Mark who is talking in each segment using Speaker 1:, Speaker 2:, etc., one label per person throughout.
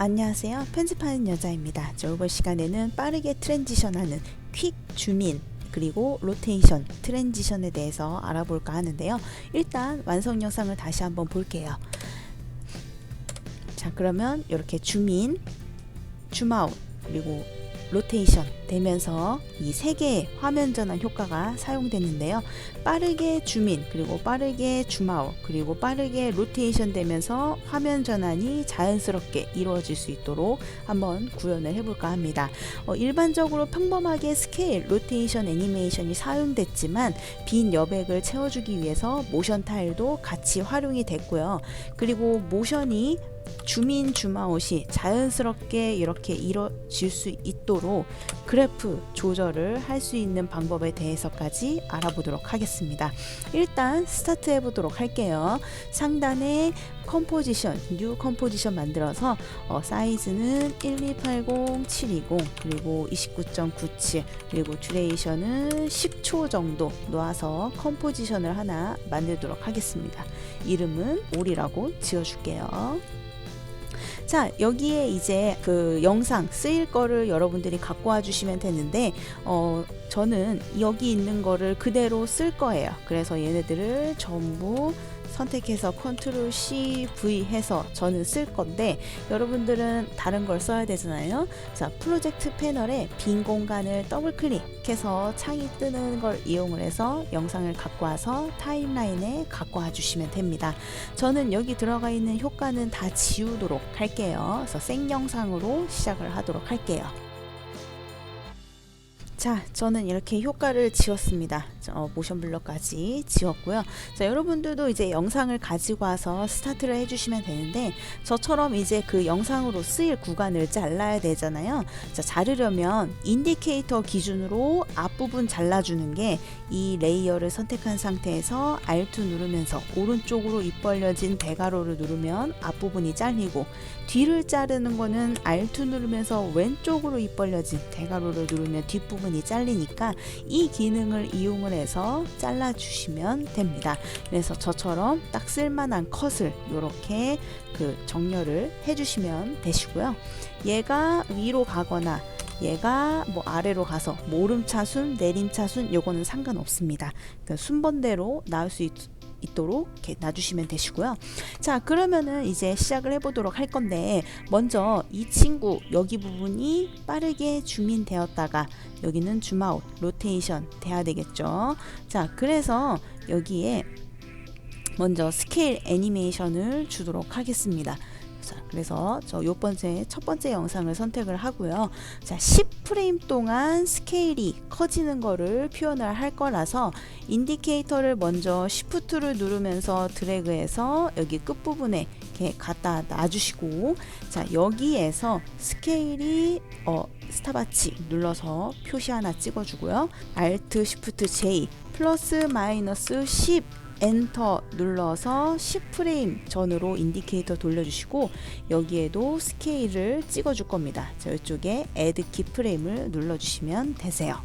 Speaker 1: 안녕하세요. 편집하는 여자입니다. 이번 시간에는 빠르게 트랜지션하는 퀵 줌인 그리고 로테이션 트랜지션에 대해서 알아볼까 하는데요. 일단 완성 영상을 다시 한번 볼게요. 자, 그러면 이렇게 줌인, 줌아웃 그리고 로테이션 되면서 이 세 개의 화면 전환 효과가 사용됐는데요. 빠르게 줌인 그리고 빠르게 줌아웃 그리고 빠르게 로테이션 되면서 화면 전환이 자연스럽게 이루어질 수 있도록 한번 구현을 해볼까 합니다. 일반적으로 평범하게 스케일, 로테이션 애니메이션이 사용됐지만 빈 여백을 채워주기 위해서 모션 타일도 같이 활용이 됐고요. 그리고 모션이 줌인 줌아웃이 자연스럽게 이렇게 이루어질 수 있도록 그래프 조절을 할 수 있는 방법에 대해서까지 알아보도록 하겠습니다. 일단 스타트 해보도록 할게요. 상단에 컴포지션, 뉴 컴포지션 만들어서 사이즈는 1280, 720 그리고 29.97 그리고 듀레이션은 10초 정도 놓아서 컴포지션을 하나 만들도록 하겠습니다. 이름은 올이라고 지어줄게요. 자, 여기에 이제 그 영상 쓰일 거를 여러분들이 갖고 와 주시면 되는데 저는 여기 있는 거를 그대로 쓸 거예요. 그래서 얘네들을 전부 선택해서 컨트롤 C, V 해서 저는 쓸 건데 여러분들은 다른 걸 써야 되잖아요. 자, 프로젝트 패널에 빈 공간을 더블 클릭해서 창이 뜨는 걸 이용을 해서 영상을 갖고 와서 타임라인에 갖고 와 주시면 됩니다. 저는 여기 들어가 있는 효과는 다 지우도록 할게요. 그래서 생영상으로 시작을 하도록 할게요. 자, 저는 이렇게 효과를 지웠습니다. 모션 블러까지 지웠고요. 자, 여러분들도 이제 영상을 가지고 와서 스타트를 해주시면 되는데 저처럼 이제 그 영상으로 쓰일 구간을 잘라야 되잖아요. 자, 자르려면 인디케이터 기준으로 앞부분 잘라주는 게 이 레이어를 선택한 상태에서 Alt 누르면서 오른쪽으로 입 벌려진 대괄호를 누르면 앞부분이 잘리고 뒤를 자르는 거는 Alt 누르면서 왼쪽으로 입 벌려진 대괄호를 누르면 뒷부분이 잘리니까 이 기능을 이용을 해서 잘라 주시면 됩니다. 그래서 저처럼 딱 쓸만한 컷을 이렇게 그 정렬을 해 주시면 되시고요. 얘가 위로 가거나 얘가 뭐 아래로 가서 뭐 오름차순 내림차순 요거는 상관없습니다. 그러니까 순번대로 나올 수 있도록 이렇게 놔주시면 되시고요. 자, 그러면은 이제 시작을 해보도록 할 건데 먼저 이 친구 여기 부분이 빠르게 줌인 되었다가 여기는 줌아웃 로테이션 돼야 되겠죠. 자, 그래서 여기에 먼저 스케일 애니메이션을 주도록 하겠습니다. 자, 그래서 첫 번째 영상을 선택을 하고요. 자, 10프레임 동안 스케일이 커지는 거를 표현을 할 거라서 인디케이터를 먼저 Shift를 누르면서 드래그해서 여기 끝부분에 이렇게 갖다 놔주시고, 자, 여기에서 스케일이 스탑워치 눌러서 표시 하나 찍어주고요. Alt Shift J 플러스 마이너스 10 엔터 눌러서 10프레임 전으로 인디케이터 돌려주시고 여기에도 스케일을 찍어줄 겁니다. 자, 이쪽에 Add 키프레임을 눌러주시면 되세요.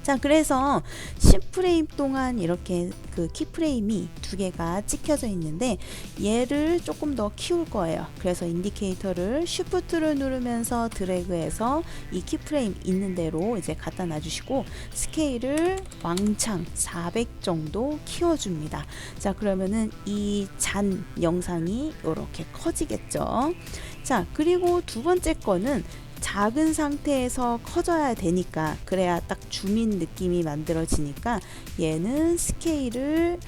Speaker 1: 자, 그래서 10프레임 동안 이렇게 그 키프레임이 두 개가 찍혀져 있는데 얘를 조금 더 키울 거예요. 그래서 인디케이터를 Shift를 누르면서 드래그해서 이 키프레임 있는 대로 이제 갖다 놔주시고 스케일을 왕창 400 정도 키워줍니다. 자, 그러면은 이 잔 영상이 이렇게 커지겠죠. 자, 그리고 두 번째 거는 작은 상태에서 커져야 되니까 그래야 딱 줌인 느낌이 만들어지니까 얘는 스케일을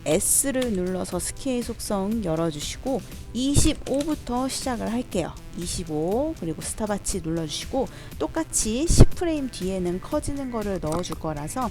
Speaker 1: S를 눌러서 스케일 속성 열어주시고 25부터 시작을 할게요. 25 그리고 스탑워치 눌러주시고 똑같이 10프레임 뒤에는 커지는 거를 넣어줄 거라서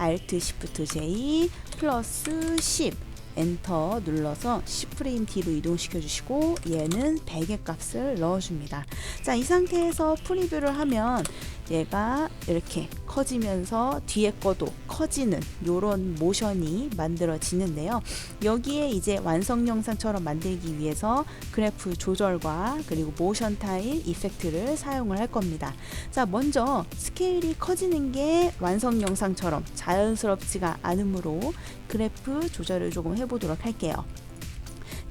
Speaker 1: Alt Shift J 플러스 10 엔터 눌러서 10프레임 뒤로 이동시켜 주시고 얘는 100의 값을 넣어줍니다. 자, 이 상태에서 프리뷰를 하면 얘가 이렇게 커지면서 뒤에 거도 커지는 요런 모션이 만들어지는데요. 여기에 이제 완성 영상처럼 만들기 위해서 그래프 조절과 그리고 모션 타일 이펙트를 사용을 할 겁니다. 자, 먼저 스케일이 커지는 게 완성 영상처럼 자연스럽지가 않으므로 그래프 조절을 조금 해보도록 할게요.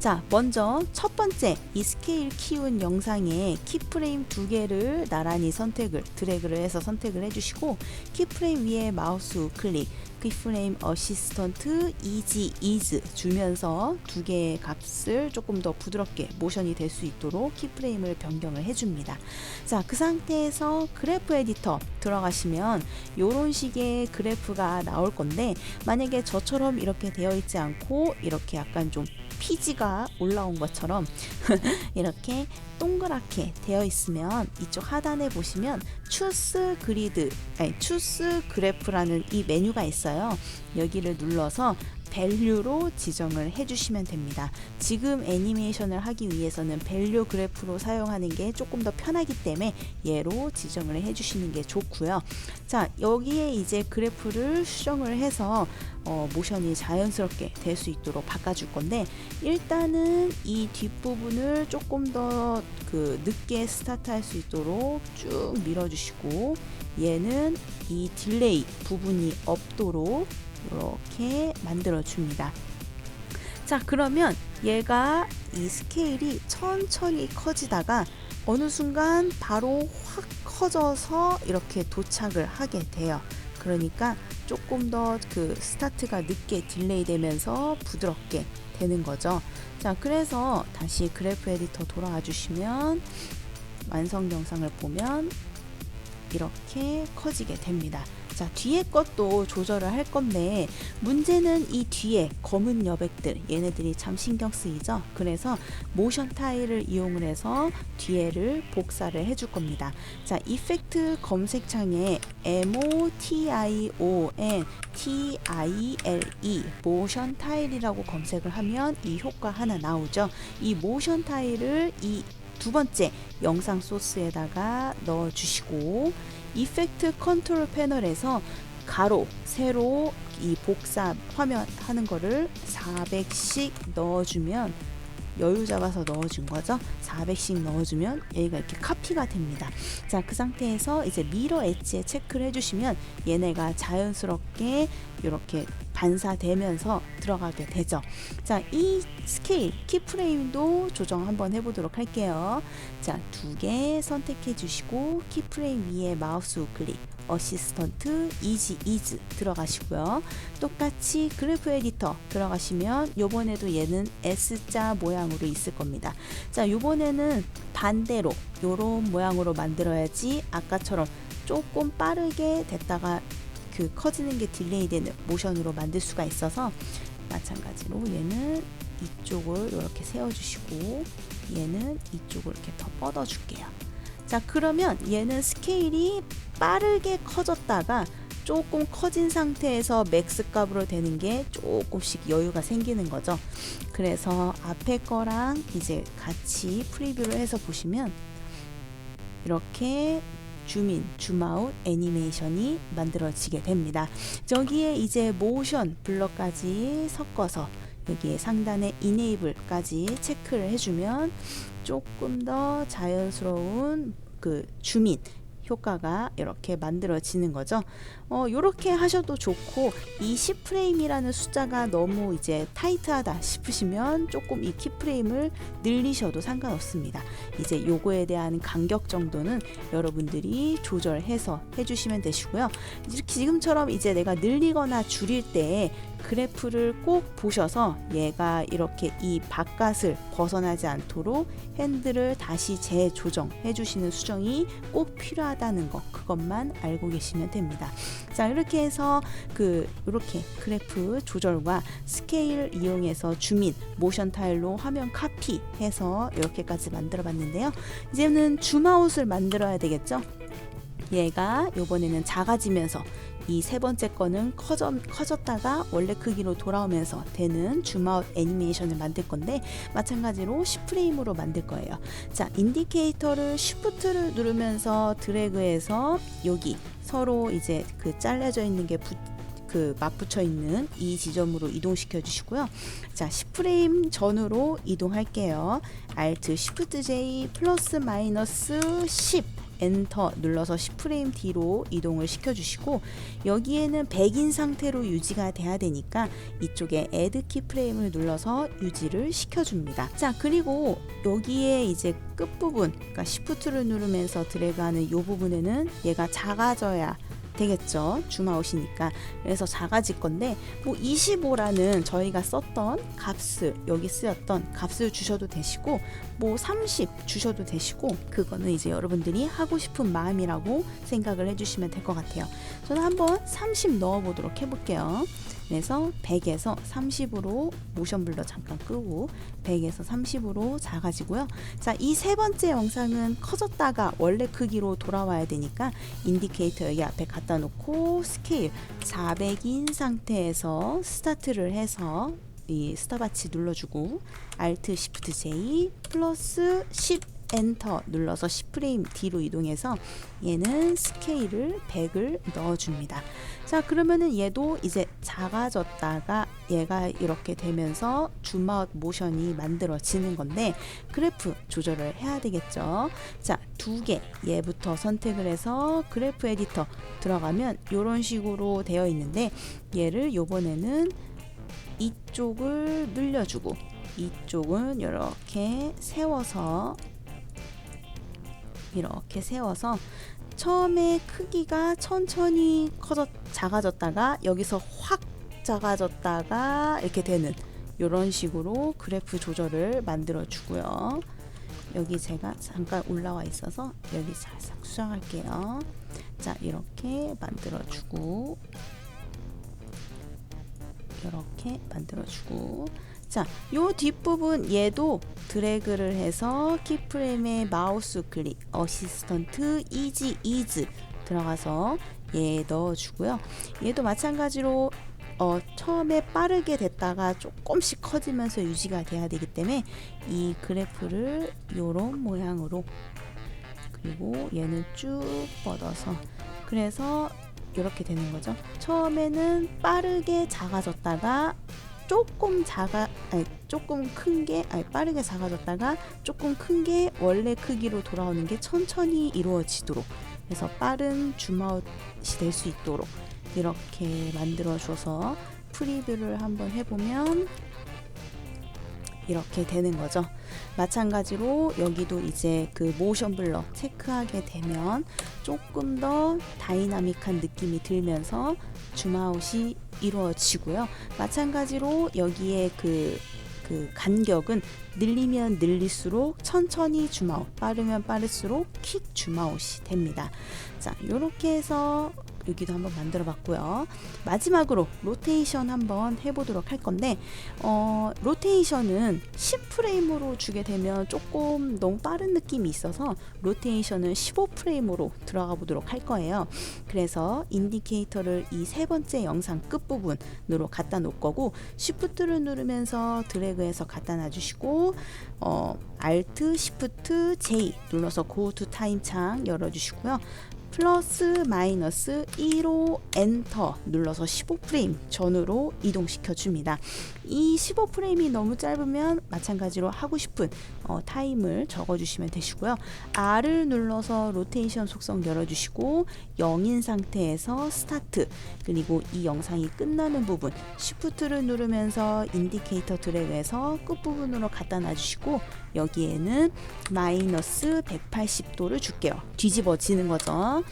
Speaker 1: 자, 먼저 첫 번째 이 스케일 키운 영상에 키프레임 두 개를 나란히 드래그를 해서 선택을 해주시고, 키프레임 위에 마우스 우클릭, 키프레임 어시스턴트 이지 주면서 두 개의 값을 조금 더 부드럽게 모션이 될 수 있도록 키프레임을 변경을 해줍니다. 자, 그 상태에서 그래프 에디터 들어가시면 이런 식의 그래프가 나올 건데, 만약에 저처럼 이렇게 되어 있지 않고 이렇게 약간 좀 피지가 올라온 것처럼 이렇게 동그랗게 되어 있으면 이쪽 하단에 보시면 추스 그래프라는 이 메뉴가 있어요. 여기를 눌러서 밸류로 지정을 해주시면 됩니다. 지금 애니메이션을 하기 위해서는 밸류 그래프로 사용하는 게 조금 더 편하기 때문에 얘로 지정을 해주시는 게 좋고요. 자, 여기에 이제 그래프를 수정을 해서 모션이 자연스럽게 될 수 있도록 바꿔줄 건데, 일단은 이 뒷부분을 조금 더 늦게 스타트할 수 있도록 쭉 밀어주시고, 얘는 이 딜레이 부분이 없도록 이렇게 만들어 줍니다. 자, 그러면 얘가 이 스케일이 천천히 커지다가 어느 순간 바로 확 커져서 이렇게 도착을 하게 돼요. 그러니까 조금 더 스타트가 늦게 딜레이 되면서 부드럽게 되는 거죠. 자, 그래서 다시 그래프 에디터 돌아와 주시면 완성 영상을 보면 이렇게 커지게 됩니다. 자, 뒤에 것도 조절을 할 건데, 문제는 이 뒤에 검은 여백들, 얘네들이 참 신경 쓰이죠. 그래서 모션 타일을 이용을 해서 뒤에를 복사를 해줄 겁니다. 자, 이펙트 검색창에 MOTION TILE 모션 타일이라고 검색을 하면 이 효과 하나 나오죠. 이 모션 타일을 이 두 번째 영상 소스에다가 넣어 주시고, 이펙트 컨트롤 패널에서 가로, 세로 이 복사 화면 하는 거를 400씩 넣어주면, 여유 잡아서 넣어준 거죠. 400씩 넣어주면 얘가 이렇게 카피가 됩니다. 자, 그 상태에서 이제 미러 엣지에 체크를 해주시면 얘네가 자연스럽게 이렇게 반사되면서 들어가게 되죠. 자, 이 스케일 키프레임도 조정 한번 해보도록 할게요. 자, 두 개 선택해 주시고 키프레임 위에 마우스 우클릭, 어시스턴트 이지 들어가시고요. 똑같이 그래프 에디터 들어가시면 요번에도 얘는 S자 모양으로 있을 겁니다. 자, 요번에는 반대로 요런 모양으로 만들어야지 아까처럼 조금 빠르게 됐다가 커지는 게 딜레이 되는 모션으로 만들 수가 있어서, 마찬가지로 얘는 이쪽을 이렇게 세워주시고 얘는 이쪽을 이렇게 더 뻗어줄게요. 자, 그러면 얘는 스케일이 빠르게 커졌다가 조금 커진 상태에서 맥스 값으로 되는 게 조금씩 여유가 생기는 거죠. 그래서 앞에 거랑 이제 같이 프리뷰를 해서 보시면 이렇게 줌인, 줌아웃 애니메이션이 만들어지게 됩니다. 저기에 이제 모션 블럭까지 섞어서 여기에 상단에 이네이블까지 체크를 해주면 조금 더 자연스러운 줌인 효과가 이렇게 만들어지는 거죠. 이렇게 하셔도 좋고, 이 10프레임이라는 숫자가 너무 이제 타이트하다 싶으시면 조금 이 키프레임을 늘리셔도 상관없습니다. 이제 요거에 대한 간격 정도는 여러분들이 조절해서 해주시면 되시고요. 이렇게 지금처럼 이제 내가 늘리거나 줄일 때 그래프를 꼭 보셔서 얘가 이렇게 이 바깥을 벗어나지 않도록 핸들을 다시 재조정해 주시는 수정이 꼭 필요하다는 거, 그것만 알고 계시면 됩니다. 자, 이렇게 해서 이렇게 그래프 조절과 스케일 이용해서 줌인, 모션 타일로 화면 카피해서 이렇게까지 만들어 봤는데요. 이제는 줌아웃을 만들어야 되겠죠. 얘가 요번에는 작아지면서 이 세 번째 거는 커졌다가 원래 크기로 돌아오면서 되는 줌아웃 애니메이션을 만들 건데, 마찬가지로 10프레임으로 만들 거예요. 자, 인디케이터를 쉬프트를 누르면서 드래그해서 여기 서로 이제 잘려져 있는 게 맞붙여 있는 이 지점으로 이동시켜 주시고요. 자, 10프레임 전으로 이동할게요. Alt Shift J 플러스 마이너스 10 엔터 눌러서 10프레임 뒤로 이동을 시켜주시고 여기에는 100인 상태로 유지가 돼야 되니까 이쪽에 Add 키프레임을 눌러서 유지를 시켜줍니다. 자, 그리고 여기에 이제 끝부분, 그러니까 Shift를 누르면서 드래그하는 이 부분에는 얘가 작아져야 되겠죠. 줌아웃이니까. 그래서 작아질 건데 뭐 25라는 저희가 썼던 값을, 여기 쓰였던 값을 주셔도 되시고 뭐 30 주셔도 되시고, 그거는 이제 여러분들이 하고 싶은 마음이라고 생각을 해주시면 될 것 같아요. 저는 한번 30 넣어 보도록 해볼게요. 그래서 100에서 30으로 모션 블러 잠깐 끄고 100에서 30으로 작아지고요. 자, 이 세 번째 영상은 커졌다가 원래 크기로 돌아와야 되니까 인디케이터 여기 앞에 갖다 놓고 스케일 400인 상태에서 스타트를 해서 이 스탑워치 눌러주고 Alt Shift J 플러스 10 엔터 눌러서 10프레임 뒤로 이동해서 얘는 스케일을 100을 넣어줍니다. 자, 그러면은 얘도 이제 작아졌다가 얘가 이렇게 되면서 줌아웃 모션이 만들어지는 건데 그래프 조절을 해야 되겠죠. 자, 두 개 얘부터 선택을 해서 그래프 에디터 들어가면 이런 식으로 되어 있는데 얘를 요번에는 이쪽을 늘려주고 이쪽은 이렇게 세워서 처음에 크기가 천천히 작아졌다가 여기서 확 작아졌다가 이렇게 되는 이런 식으로 그래프 조절을 만들어 주고요. 여기 제가 잠깐 올라와 있어서 여기 살짝 수정할게요. 자, 이렇게 만들어 주고 이렇게 만들어 주고, 자, 요 뒷부분 얘도 드래그를 해서 키프레임에 마우스 클릭 어시스턴트 이지 들어가서 얘 넣어주고요. 얘도 마찬가지로 처음에 빠르게 됐다가 조금씩 커지면서 유지가 돼야 되기 때문에 이 그래프를 요런 모양으로, 그리고 얘는 쭉 뻗어서, 그래서 이렇게 되는 거죠. 처음에는 빠르게 작아졌다가 빠르게 작아졌다가 조금 큰 게 원래 크기로 돌아오는 게 천천히 이루어지도록, 그래서 빠른 줌아웃이 될 수 있도록 이렇게 만들어 줘서 프리뷰를 한번 해보면 이렇게 되는 거죠. 마찬가지로 여기도 이제 그 모션 블러 체크하게 되면 조금 더 다이나믹한 느낌이 들면서 줌아웃이 이루어지고요. 마찬가지로 여기에 그 간격은 늘리면 늘릴수록 천천히 줌아웃, 빠르면 빠를수록 킥 줌아웃이 됩니다. 자, 이렇게 해서 여기도 한번 만들어 봤고요. 마지막으로 로테이션 한번 해보도록 할 건데 로테이션은 10프레임으로 주게 되면 조금 너무 빠른 느낌이 있어서 로테이션은 15프레임으로 들어가 보도록 할 거예요. 그래서 인디케이터를 이 세 번째 영상 끝부분으로 갖다 놓을 거고, Shift를 누르면서 드래그해서 갖다 놔주시고 Alt Shift J 눌러서 Go to Time 창 열어주시고요. 플러스 마이너스 1호 엔터 눌러서 15프레임 전으로 이동시켜 줍니다. 이 15프레임이 너무 짧으면 마찬가지로 하고 싶은 타임을 적어주시면 되시고요. R을 눌러서 로테이션 속성 열어주시고 0인 상태에서 스타트, 그리고 이 영상이 끝나는 부분 Shift를 누르면서 인디케이터 드래그해서 끝부분으로 갖다 놔주시고 여기에는 마이너스 180도를 줄게요. 뒤집어지는 거죠.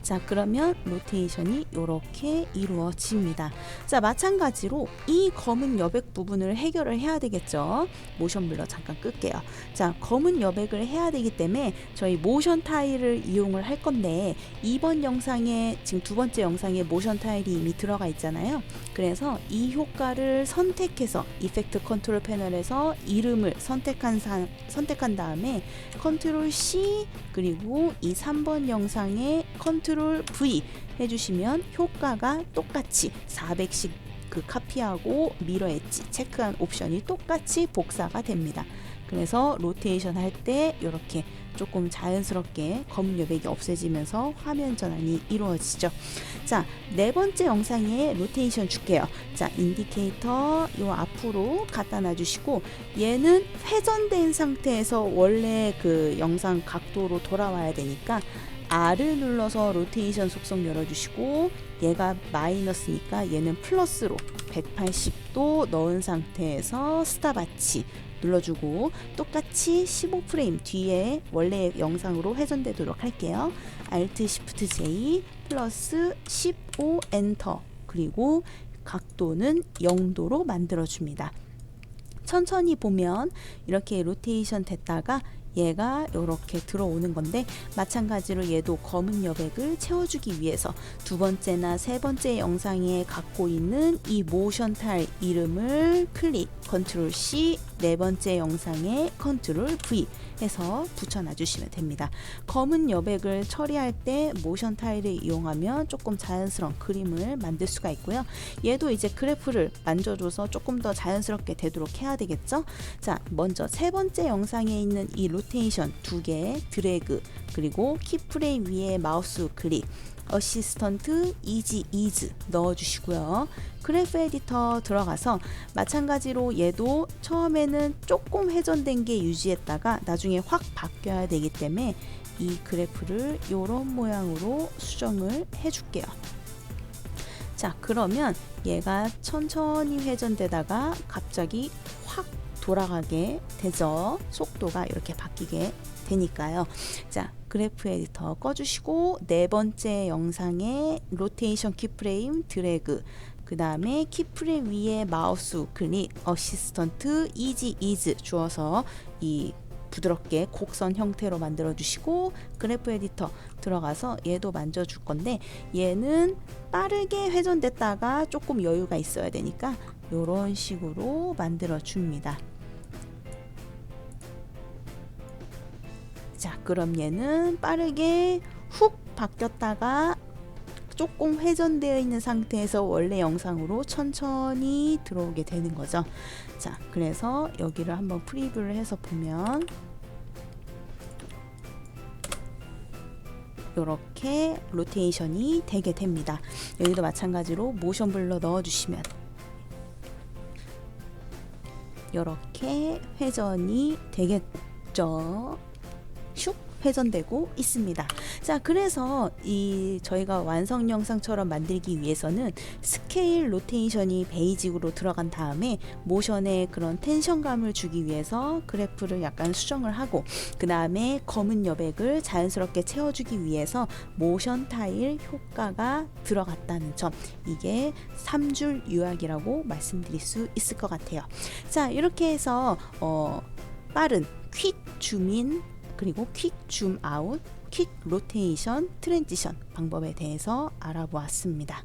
Speaker 1: 자, 그러면 로테이션이 이렇게 이루어집니다. 자, 마찬가지로 이 검은 여백 부분을 해결을 해야 되겠죠. 모션 블러 잠깐 끌게요. 자, 검은 여백을 해야 되기 때문에 저희 모션 타일을 이용을 할 건데 이번 영상에 지금 두 번째 영상에 모션 타일이 이미 들어가 있잖아요. 그래서 이 효과를 선택해서 이펙트 컨트롤 패널에서 이름을 선택한 다음에 컨트롤 C 그리고 이 3번 영상에 컨트롤 V 해주시면 효과가 똑같이 400씩 그 카피하고 미러 엣지 체크한 옵션이 똑같이 복사가 됩니다. 그래서 로테이션 할 때 이렇게 조금 자연스럽게 검은 여백이 없애지면서 화면 전환이 이루어지죠. 자, 네 번째 영상에 로테이션 줄게요. 자, 인디케이터 요 앞으로 갖다 놔주시고 얘는 회전된 상태에서 원래 그 영상 각도로 돌아와야 되니까 R을 눌러서 로테이션 속성 열어주시고 얘가 마이너스니까 얘는 플러스로 180도 넣은 상태에서 스탑와치 눌러주고 똑같이 15프레임 뒤에 원래 영상으로 회전되도록 할게요. Alt Shift J 플러스 15 엔터 그리고 각도는 0도로 만들어줍니다. 천천히 보면 이렇게 로테이션 됐다가 얘가 이렇게 들어오는 건데 마찬가지로 얘도 검은 여백을 채워주기 위해서 두 번째나 세 번째 영상에 갖고 있는 이 모션 타일 이름을 클릭 컨트롤 C 네 번째 영상에 컨트롤 V 해서 붙여놔 주시면 됩니다. 검은 여백을 처리할 때 모션 타일을 이용하면 조금 자연스러운 그림을 만들 수가 있고요. 얘도 이제 그래프를 만져줘서 조금 더 자연스럽게 되도록 해야 되겠죠. 자, 먼저 세 번째 영상에 있는 이 로테이션 두 개 드래그 그리고 키프레임 위에 마우스 클릭 어시스턴트 이즈 넣어주시고요. 그래프 에디터 들어가서 마찬가지로 얘도 처음에는 조금 회전된 게 유지했다가 나중에 확 바뀌어야 되기 때문에 이 그래프를 이런 모양으로 수정을 해줄게요. 자, 그러면 얘가 천천히 회전되다가 갑자기 확 돌아가게 되죠. 속도가 이렇게 바뀌게 되니까요. 자, 그래프 에디터 꺼주시고 네 번째 영상에 로테이션 키프레임 드래그 그 다음에 키프레임 위에 마우스 클릭 어시스턴트 이즈 주어서 이 부드럽게 곡선 형태로 만들어 주시고 그래프 에디터 들어가서 얘도 만져 줄 건데 얘는 빠르게 회전됐다가 조금 여유가 있어야 되니까 이런 식으로 만들어 줍니다. 자, 그럼 얘는 빠르게 훅 바뀌었다가 조금 회전되어 있는 상태에서 원래 영상으로 천천히 들어오게 되는 거죠. 자, 그래서 여기를 한번 프리뷰를 해서 보면 이렇게 로테이션이 되게 됩니다. 여기도 마찬가지로 모션 블러 넣어주시면 이렇게 회전이 되겠죠. 슉 회전되고 있습니다. 자, 그래서 이 저희가 완성 영상처럼 만들기 위해서는 스케일 로테이션이 베이직으로 들어간 다음에 모션에 그런 텐션감을 주기 위해서 그래프를 약간 수정을 하고 그 다음에 검은 여백을 자연스럽게 채워주기 위해서 모션 타일 효과가 들어갔다는 점, 이게 3줄 요약이라고 말씀드릴 수 있을 것 같아요. 자, 이렇게 해서 빠른 퀵 줌인 그리고 퀵 줌 아웃, 퀵 로테이션, 트랜지션 방법에 대해서 알아보았습니다.